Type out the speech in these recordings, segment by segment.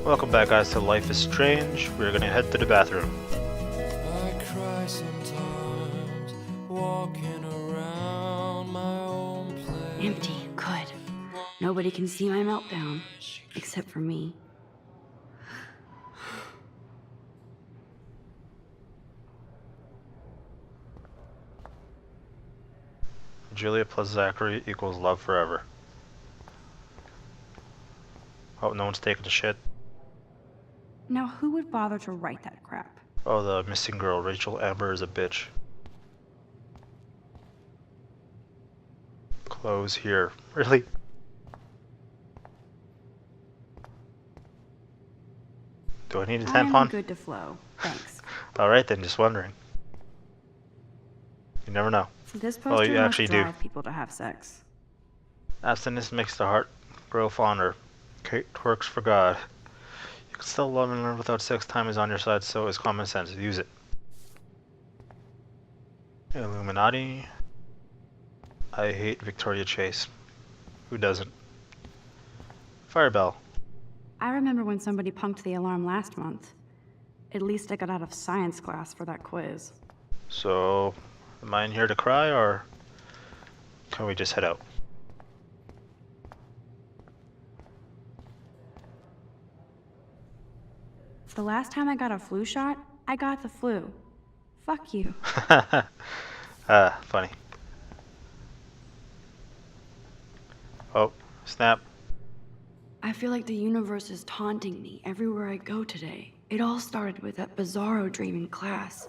Welcome back, guys, to Life is Strange. We're gonna head to the bathroom. I cry sometimes, walking around my own place. Empty. Good. Nobody can see my meltdown, except for me. Julia plus Zachary equals love forever. Hope no one's taking a shit. Now, who would bother to write that crap? Oh, the missing girl, Rachel Amber, is a bitch. Clothes here. Really? Do I need a tampon? I'm good to flow. Thanks. Alright then, just wondering. You never know. This Well, poster you must actually do. drive people to have sex. Abstinence makes the heart grow fonder. Kate twerks for God. You can still love and learn without sex. Time is on your side, so is common sense. Use it. Illuminati. I hate Victoria Chase. Who doesn't? Firebell. I remember when somebody punked the alarm last month. At least I got out of science class for that quiz. So, am I in here to cry, or can we just head out? The last time I got a flu shot, I got the flu. Fuck you. Funny. Oh, snap. I feel like the universe is taunting me everywhere I go today. It all started with that bizarro dream in class.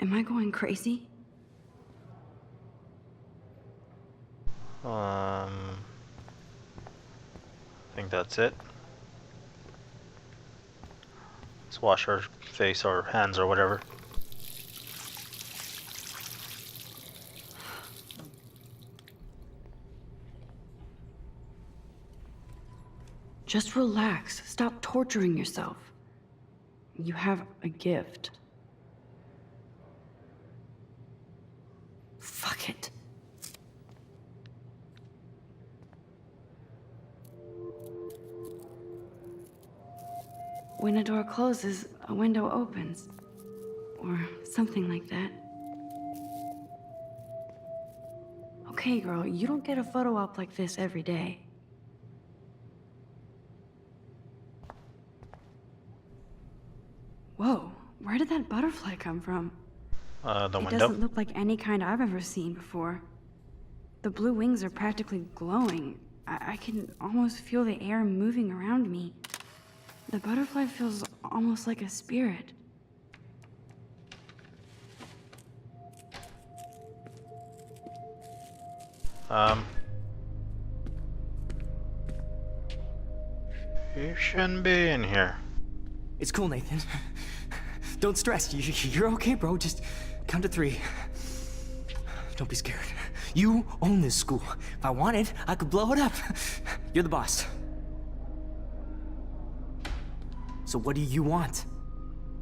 Am I going crazy? I think that's it. Let's wash our face or hands or whatever. Just relax. Stop torturing yourself. You have a gift. Fuck it. When a door closes, a window opens. Or something like that. Okay, girl, you don't get a photo op like this every day. Whoa, where did that butterfly come from? The It window. doesn't look like any kind I've ever seen before. The blue wings are practically glowing. I can almost feel the air moving around me. The butterfly feels almost like a spirit. You shouldn't be in here. It's cool, Nathan. Don't stress. You're okay, bro. Just count to 3. Don't be scared. You own this school. If I wanted, I could blow it up. You're the boss. So what do you want?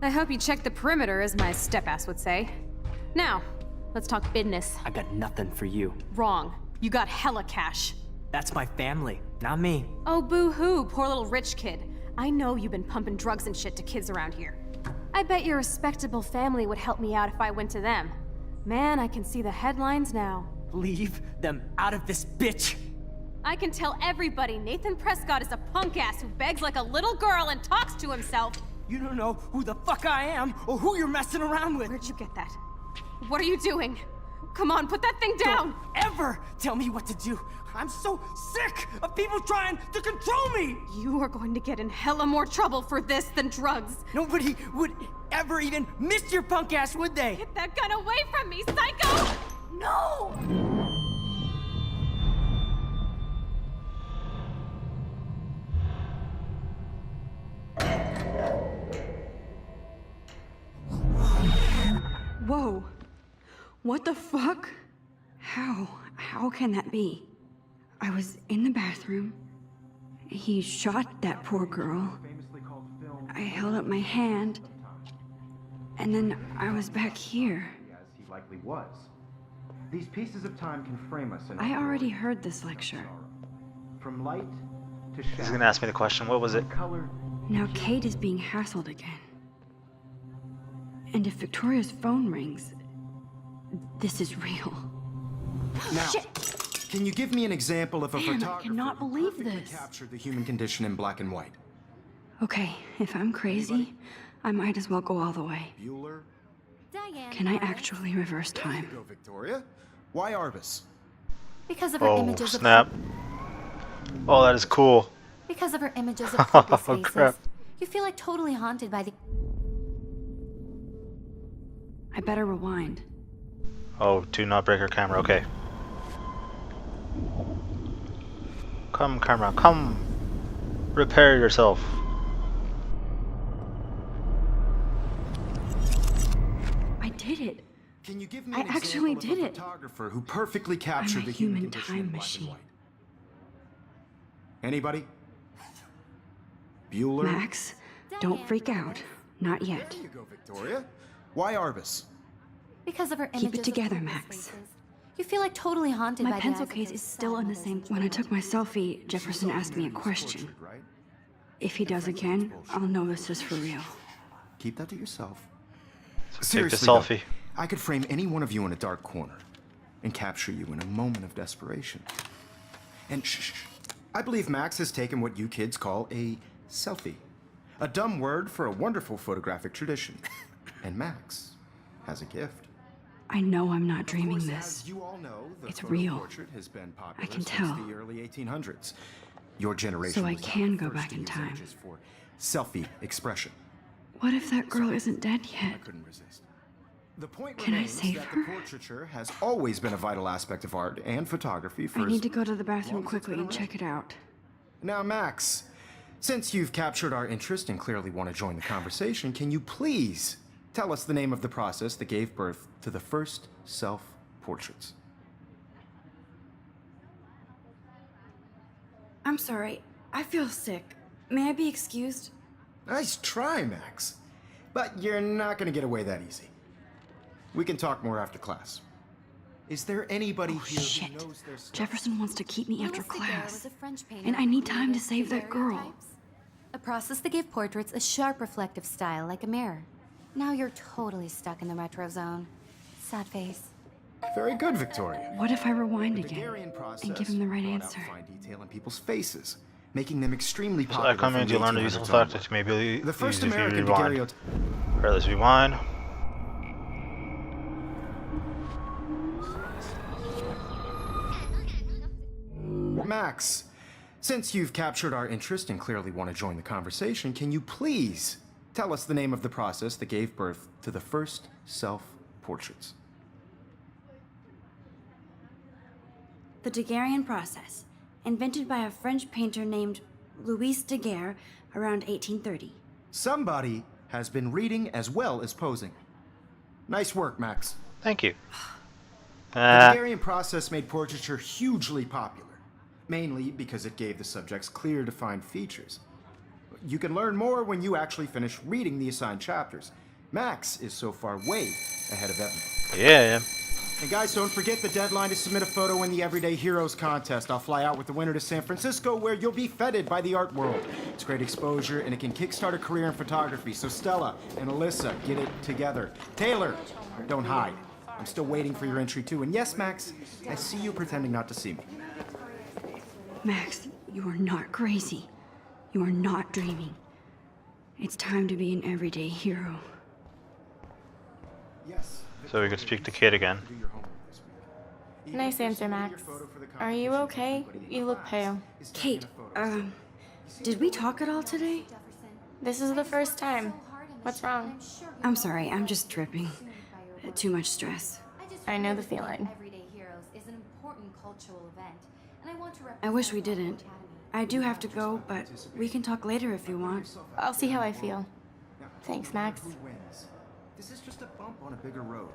I hope you checked the perimeter, as my step-ass would say. Now, let's talk business. I got nothing for you. Wrong. You got hella cash. That's my family, not me. Oh, boo-hoo, poor little rich kid. I know you've been pumping drugs and shit to kids around here. I bet your respectable family would help me out if I went to them. Man, I can see the headlines now. Leave them out of this bitch. I can tell everybody Nathan Prescott is a punk-ass who begs like a little girl and talks to himself. You don't know who the fuck I am or who you're messing around with. Where'd you get that? What are you doing? Come on, put that thing down! Don't ever tell me what to do. I'm so sick of people trying to control me! You are going to get in hella more trouble for this than drugs. Nobody would ever even miss your punk ass, would they? Get that gun away from me, psycho! No! Whoa. What the fuck? How can that be? I was in the bathroom. He shot that poor girl. I held up my hand. And then I was back here. As he likely was. These pieces of time can frame us in I already heard this lecture. From light to He's shadow. gonna ask me the question. What was it? Color. Now Kate is being hassled again. And if Victoria's phone rings, this is real. Now, Shit! can you give me an example of a Man, I photographer cannot who believe perfectly this. captured the human condition in black and white? Okay, if I'm crazy, I might as well go all the way. Bueller? Diane. Can I actually reverse There you time? go, Victoria. Why Arbus? Because of her Oh, images snap. Oh, that is cool. because of her images of people's Oh, faces. crap. You feel like totally haunted by the I better rewind. Oh, do not break our camera. Okay. Come, camera, come. Repair yourself. I did it. Can you give me I an actually example did of a it. photographer who perfectly captured a the human human condition time in black machine. and white? Anybody? Bueller? Max, don't freak out. Not yet. There you go, Victoria. Why Arbus? because of her images Keep it of together, people's Max. faces. You feel like totally haunted by My the pencil eyes of case those is still sad in the mothers same. and When I children. took my selfie, Jefferson asked me a question. Right? If he does again, I'll know this is for real. Keep that to yourself. Take the Seriously, though, selfie. I could frame any one of you in a dark corner and capture you in a moment of desperation. And shh, I believe Max has taken what you kids call a selfie. A dumb word for a wonderful photographic tradition. And Max has a gift. I know I'm not dreaming Of course, this. as you all know, the It's photo real. portrait has been popular I can since tell. the early 1800s. Your generation So I was not can the go first back to in use time. images for selfie expression. What if that girl isn't dead I yet? couldn't resist. The point Can I remains save that her? the portraiture has always been a vital aspect of art and photography for I as need to go to the bathroom long as it's quickly been and check it out. Now, Max, since you've captured our interest and clearly want to join the conversation, can you please tell us the name of the process that gave birth to the first self-portraits? I'm sorry. I feel sick. May I be excused? Nice try, Max. But you're not going to get away that easy. We can talk more after class. Is there anybody Oh, here shit. who knows their stuff? Jefferson wants to keep me after Louis Daguerre class. was a French painter And I need who time to used save that girl. daguerreotypes, a process that gave portraits a sharp reflective style like a mirror. Now you're totally stuck in the retro zone. Sad face. Very good, Victoria. What if I rewind The again Daguerrean process and give him the right brought out answer? fine detail in people's faces, making them extremely So popular. I come from in the to learn the 1800s useful onward. tactics. Maybe The first if you American rewind. daguerreotype. Alright, let's rewind. Max, since you've captured our interest and clearly want to join the conversation, can you please tell us the name of the process that gave birth to the first self-portraits? The Daguerrean process, invented by a French painter named Louis Daguerre around 1830. Somebody has been reading as well as posing. Nice work, Max. Thank you. The Ah, Daguerrean process made portraiture hugely popular, mainly because it gave the subjects clear, defined features. You can learn more when you actually finish reading the assigned chapters. Max is so far way ahead of everyone. yeah. And guys, don't forget the deadline to submit a photo in the Everyday Heroes contest. I'll fly out with the winner to San Francisco, where you'll be feted by the art world. It's great exposure, and it can kickstart a career in photography. So Stella and Alyssa, get it together. Taylor, don't hide. I'm still waiting for your entry too. And yes, Max, I see you pretending not to see me. Max, you are not crazy. You are not dreaming. It's time to be an everyday hero. Yes. So we could speak to Kate again. Do your homework this week. Nice answer, Max. Are you okay? You look pale. Kate, did we talk at all today? This is the first time. What's wrong? I'm sorry, I'm just tripping. Too much stress. I know the feeling. Everyday Heroes is an important cultural event, and I want to I wish we represent the didn't. Academy. I do have to go, but we can talk later if you want. I'll see how I feel. Thanks, Max. Who wins? This is just a bump on a bigger road.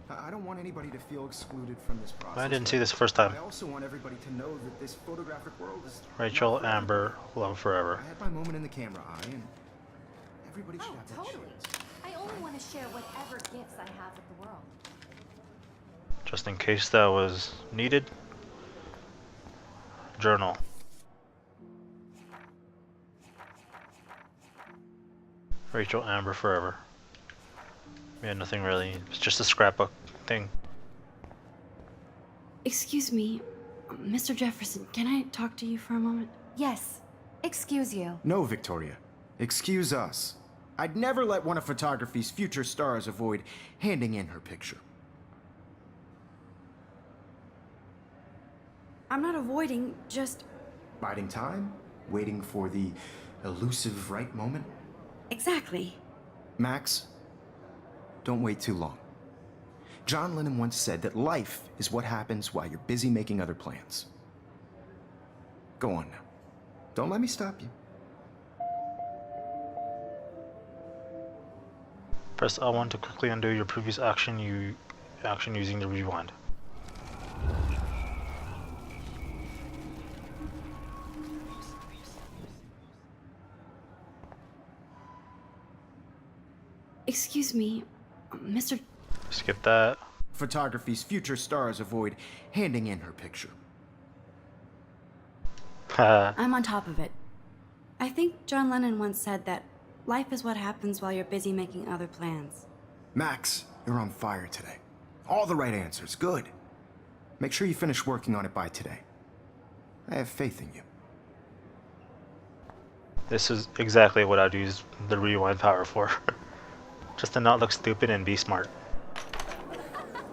I don't want anybody to feel excluded from this process. I didn't see this the first time. I also want everybody to know that this photographic world is Rachel, not for Amber, love forever. I had my moment in the camera eye, and everybody should Oh, have that totally. chance. I only want to share whatever gifts I have with the world. Just in case that was needed. Journal. Rachel Amber forever. Yeah, nothing really. It's just a scrapbook thing. Excuse me, Mr. Jefferson, can I talk to you for a moment? Yes. Excuse you. No, Victoria. Excuse us. I'd never let one of photography's future stars avoid handing in her picture. I'm not avoiding, just... Biding time? Waiting for the elusive right moment? Exactly. Max, don't wait too long. John Lennon once said that life is what happens while you're busy making other plans. Go on now. Don't let me stop you. Press L1 to quickly undo your previous action using the rewind. Excuse me, Mr. Skip that. Photography's future stars avoid handing in her picture. I'm on top of it. I think John Lennon once said that life is what happens while you're busy making other plans. Max, you're on fire today. All the right answers. Good. Make sure you finish working on it by today. I have faith in you. This is exactly what I'd use the rewind power for. Just to not look stupid and be smart.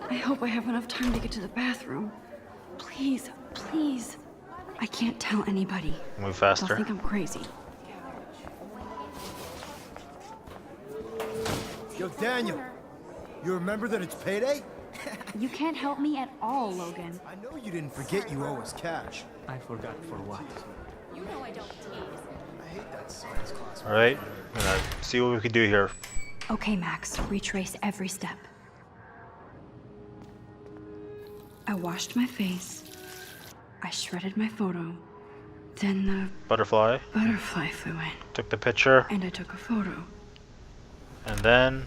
I hope I have enough time to get to the bathroom. Please, please. I can't tell anybody. Move They'll faster. think I'm crazy. Yo, Daniel, you remember that it's payday? You can't help me at all, Logan. I know you didn't forget you owe us cash. I forgot for what? You know I don't tease. I hate that science class. Alright, I'm gonna see what we can do here. Okay, Max, retrace every step. I washed my face. I shredded my photo. Then the Butterfly. butterfly flew in. Took the picture. And I took a photo. And then...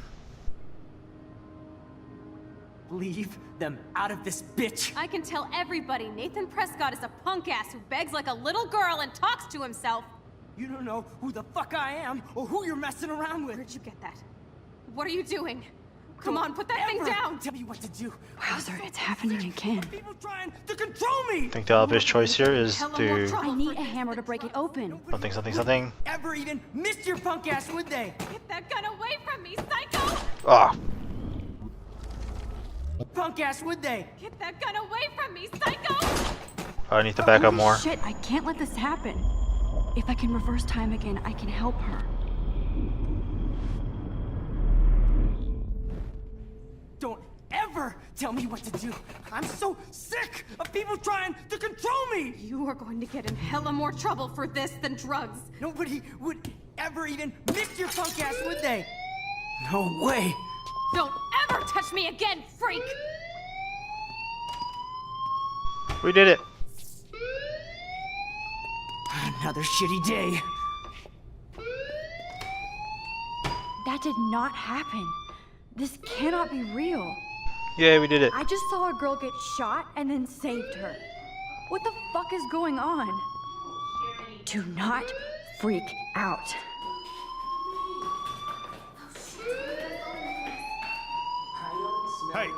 Leave them out of this bitch! I can tell everybody Nathan Prescott is a punk ass who begs like a little girl and talks to himself. You don't know who the fuck I am or who you're messing around with. Where'd you get that? What are you doing? Come on, put that Ever thing down! Tell me what to do. Wowzer, it's happening again. People trying to control me. I think the obvious choice here is Hella more to... trouble I need for a hammer to break it open. Something. Ever even missed your punk ass, would they? Get that gun away from me, psycho! Ah! Punk ass, would they? Get that gun away from me, psycho! I need to back up more. Shit, I can't let this happen. If I can reverse time again, I can help her. Don't ever tell me what to do. I'm so sick of people trying to control me. You are going to get in hella more trouble for this than drugs. Nobody would ever even miss your punk ass, would they? No way. Don't ever touch me again, freak! We did it! Another shitty day. That did not happen. This cannot be real. Yeah, we did it. I just saw a girl get shot and then saved her. What the fuck is going on? Do not freak out. Hey,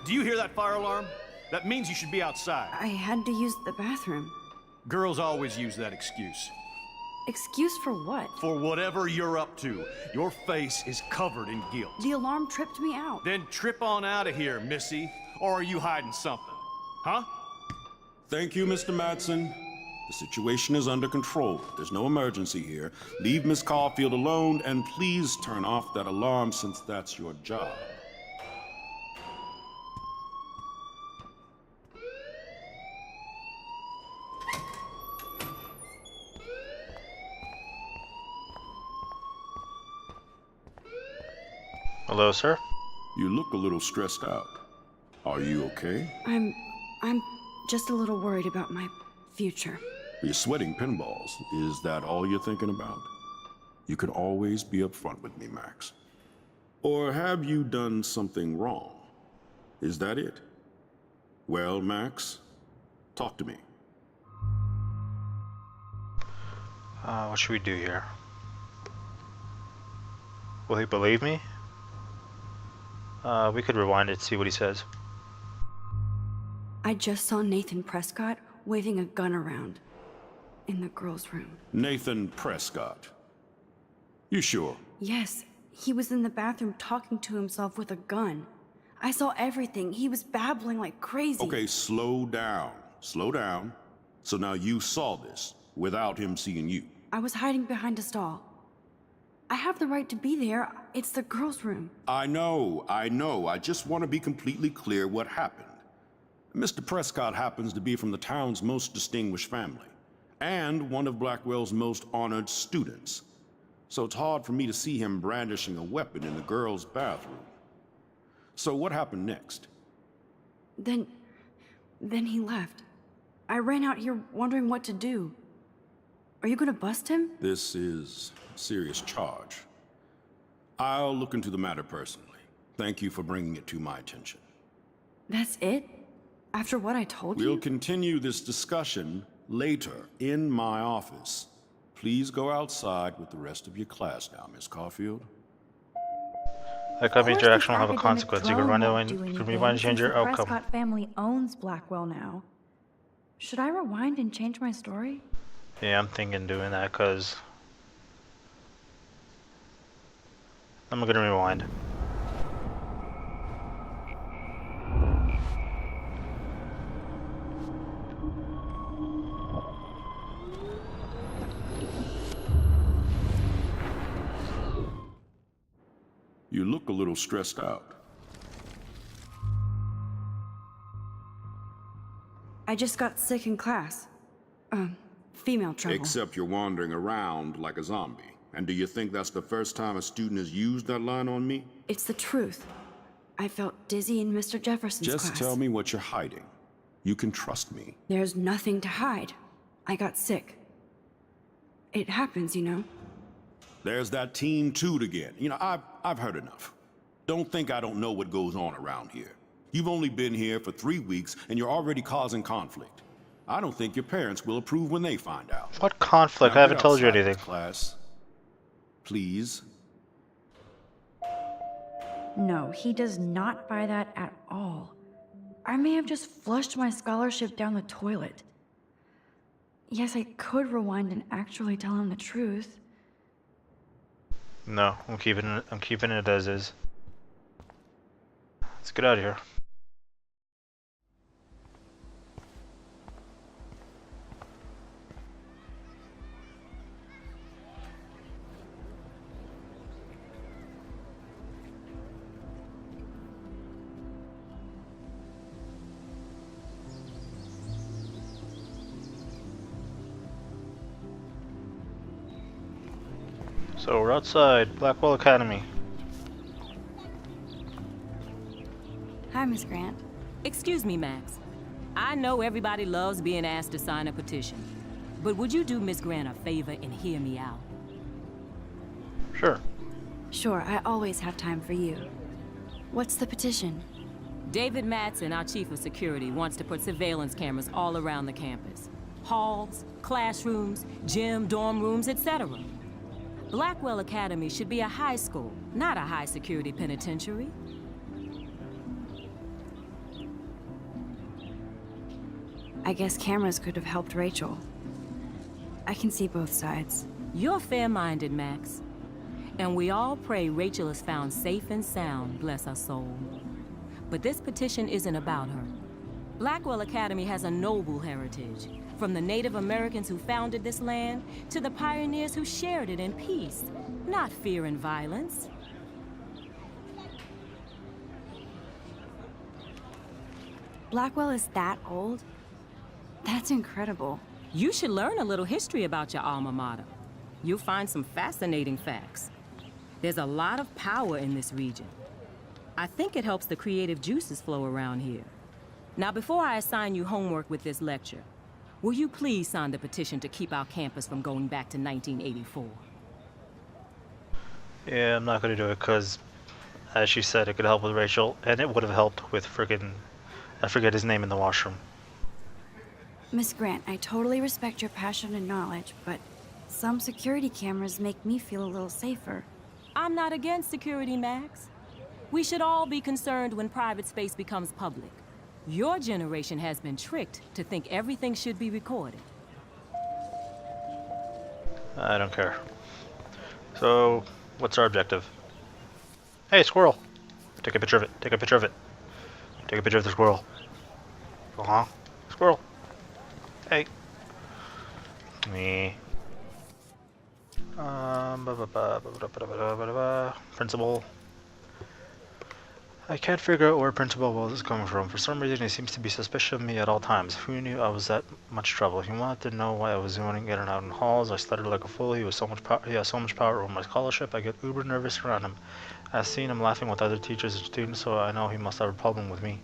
do you hear that fire alarm? That means you should be outside. I had to use the bathroom. Girls always use that excuse. Excuse for what? For whatever you're up to, your face is covered in guilt. The alarm tripped me out. Then trip on out of here, Missy. Or are you hiding something? Huh? Thank you, Mr. Madsen. The situation is under control. There's no emergency here. Leave Miss Caulfield alone, and please turn off that alarm since that's your job. Hello, sir. You look a little stressed out. Are you okay? I'm just a little worried about my future. You're sweating pinballs. Is that all you're thinking about? You can always be upfront with me, Max. Or have you done something wrong? Is that it? Well, Max, talk to me. What should we do here? Will he believe me? We could rewind it to see what he says. I just saw Nathan Prescott waving a gun around in the girls' room. Nathan Prescott. You sure? Yes, he was in the bathroom talking to himself with a gun. I saw everything. He was babbling like crazy. Okay, slow down. Slow down. So now you saw this without him seeing you. I was hiding behind a stall. I have the right to be there. It's the girls' room. I know. I just want to be completely clear what happened. Mr. Prescott happens to be from the town's most distinguished family, and one of Blackwell's most honored students. So it's hard for me to see him brandishing a weapon in the girls' bathroom. So what happened next? Then he left. I ran out here wondering what to do. Are you gonna bust him? This is a serious charge. I'll look into the matter personally. Thank you for bringing it to my attention. That's it? After what I told you? We'll continue this discussion later in my office. Please go outside with the rest of your class now, Miss Caulfield. Like every interaction will have a consequence. You can run away, you can rewind and change your The outcome. Prescott family owns Blackwell now. Should I rewind and change my story? Yeah, I'm thinking doing that because I'm gonna rewind. You look a little stressed out. I just got sick in class. Female trouble. Except you're wandering around like a zombie. And do you think that's the first time a student has used that line on me? It's the truth. I felt dizzy in Mr. Jefferson's class. Just tell me what you're hiding. You can trust me. There's nothing to hide. I got sick. It happens, you know. There's that teen toot again. You know, I've heard enough. Don't think I don't know what goes on around here. You've only been here for 3 weeks and you're already causing conflict. I don't think your parents will approve when they find out. What conflict? Now I haven't get told you outside, anything. Class. Please. No, he does not buy that at all. I may have just flushed my scholarship down the toilet. Yes, I could rewind and actually tell him the truth. No, I'm keeping it as is. Let's get out of here. So we're outside Blackwell Academy. Hi, Miss Grant. Excuse me, Max. I know everybody loves being asked to sign a petition, but would you do Miss Grant a favor and hear me out? Sure. Sure, I always have time for you. What's the petition? David Matson, our chief of security, wants to put surveillance cameras all around the campus. Halls, classrooms, gym, dorm rooms, etc. Blackwell Academy should be a high school, not a high-security penitentiary. I guess cameras could have helped Rachel. I can see both sides. You're fair-minded, Max. And we all pray Rachel is found safe and sound, bless her soul. But this petition isn't about her. Blackwell Academy has a noble heritage, from the Native Americans who founded this land to the pioneers who shared it in peace, not fear and violence. Blackwell is that old? That's incredible. You should learn a little history about your alma mater. You'll find some fascinating facts. There's a lot of power in this region. I think it helps the creative juices flow around here. Now, before I assign you homework with this lecture, will you please sign the petition to keep our campus from going back to 1984? Yeah, I'm not gonna do it because, as she said, it could help with Rachel, and it would have helped with friggin', I forget his name in the washroom. Miss Grant, I totally respect your passion and knowledge, but some security cameras make me feel a little safer. I'm not against security, Max. We should all be concerned when private space becomes public. Your generation has been tricked to think everything should be recorded. I don't care. So, what's our objective? Hey, squirrel! Take a picture of it. Take a picture of it. Take a picture of the squirrel. Squirrel. Hey. Me. Principal. I can't figure out where Principal Wells is coming from. For some reason, he seems to be suspicious of me at all times. Who knew I was that much trouble? He wanted to know why I was zoning in and out in halls. I stuttered like a fool. He has so much power over my scholarship. I get uber nervous around him. I've seen him laughing with other teachers and students, so I know he must have a problem with me.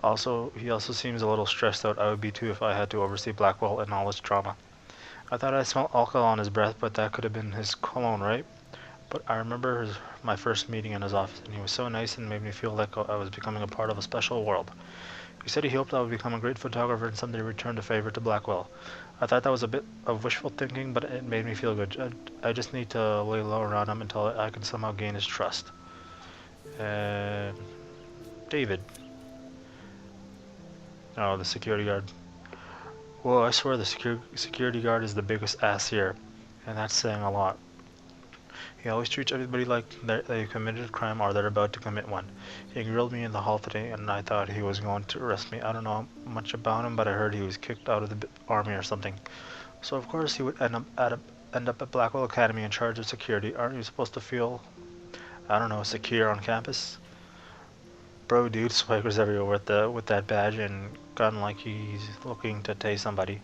He also seems a little stressed out. I would be too if I had to oversee Blackwell and all its drama. I thought I smelled alcohol on his breath, but that could have been his cologne, right? But I remember my first meeting in his office, and he was so nice and made me feel like I was becoming a part of a special world. He said he hoped I would become a great photographer and someday return the favor to Blackwell. I thought that was a bit of wishful thinking, but it made me feel good. I just need to lay low around him until I can somehow gain his trust. And David. Oh, the security guard. Whoa, I swear the security guard is the biggest ass here, and that's saying a lot. He always treats everybody like they committed a crime or they're about to commit one. He grilled me in the hall today, and I thought he was going to arrest me. I don't know much about him, but I heard he was kicked out of the army or something. So of course he would end up at Blackwell Academy in charge of security. Aren't you supposed to feel, I don't know, secure on campus? Bro, dude swaggers everywhere with that badge and gun like he's looking to tase somebody.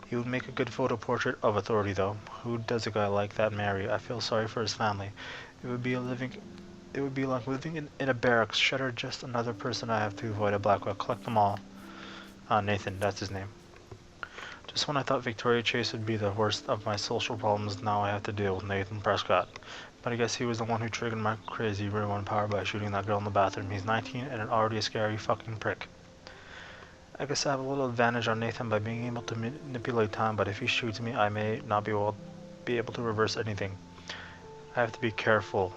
He would make a good photo portrait of authority, though. Who does a guy like that marry? I feel sorry for his family. It would be like living in a barracks. Shutter, just another person I have to avoid at Blackwell. Collect them all. Nathan, that's his name. Just when I thought Victoria Chase would be the worst of my social problems, now I have to deal with Nathan Prescott. But I guess he was the one who triggered my crazy rewind power by shooting that girl in the bathroom. He's 19 and already a scary fucking prick. I guess I have a little advantage on Nathan by being able to manipulate time, but if he shoots me, I may not be able to reverse anything. I have to be careful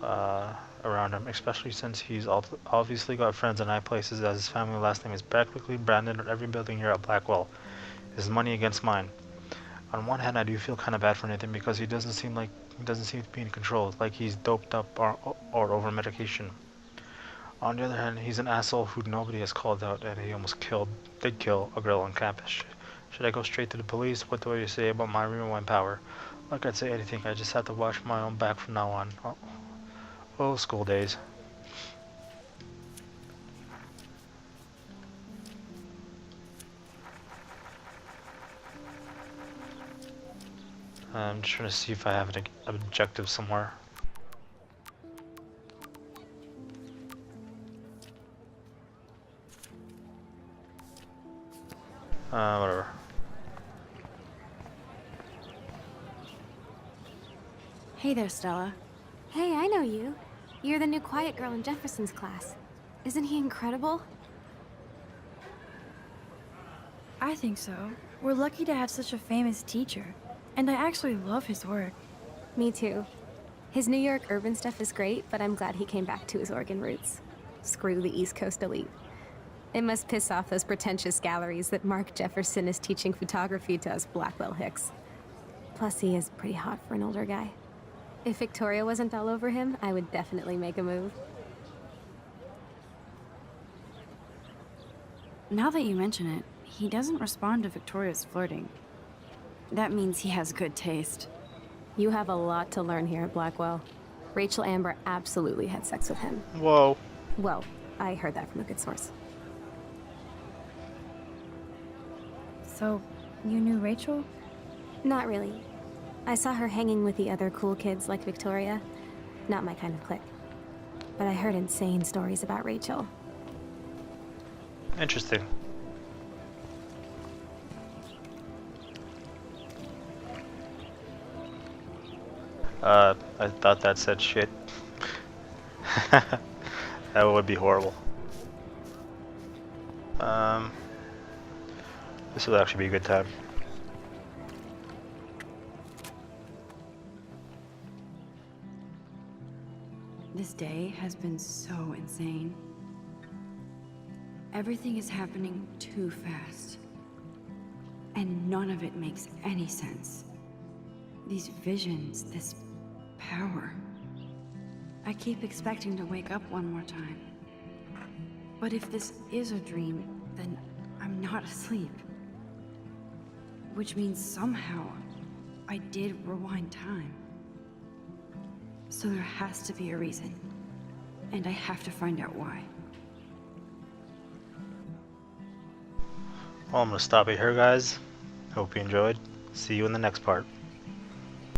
around him, especially since he's obviously got friends in high places, as his family last name is practically branded on every building here at Blackwell. His money against mine. On one hand, I do feel kind of bad for Nathan because he doesn't seem to be in control, like he's doped up or over medication. On the other hand, he's an asshole who nobody has called out, and he almost did kill a girl on campus. Should I go straight to the police? What do you say about my rewind power? Like I'd say anything, I just have to watch my own back from now on. Oh, school days. I'm just trying to see if I have an objective somewhere. Whatever. Hey there, Stella. Hey, I know you. You're the new quiet girl in Jefferson's class. Isn't he incredible? I think so. We're lucky to have such a famous teacher. And I actually love his work. Me too. His New York urban stuff is great, but I'm glad he came back to his Oregon roots. Screw the East Coast elite. It must piss off those pretentious galleries that Mark Jefferson is teaching photography to us Blackwell hicks. Plus, he is pretty hot for an older guy. If Victoria wasn't all over him, I would definitely make a move. Now that you mention it, he doesn't respond to Victoria's flirting. That means he has good taste. You have a lot to learn here at Blackwell. Rachel Amber absolutely had sex with him. Whoa. Well, I heard that from a good source. So, you knew Rachel? Not really. I saw her hanging with the other cool kids like Victoria. Not my kind of clique. But I heard insane stories about Rachel. Interesting. I thought that said shit. That would be horrible. This would actually be a good time. This day has been so insane. Everything is happening too fast. And none of it makes any sense. These visions, this power. I keep expecting to wake up one more time. But if this is a dream, then I'm not asleep. Which means somehow I did rewind time. So there has to be a reason. And I have to find out why. Well, I'm gonna stop it here, guys. Hope you enjoyed. See you in the next part.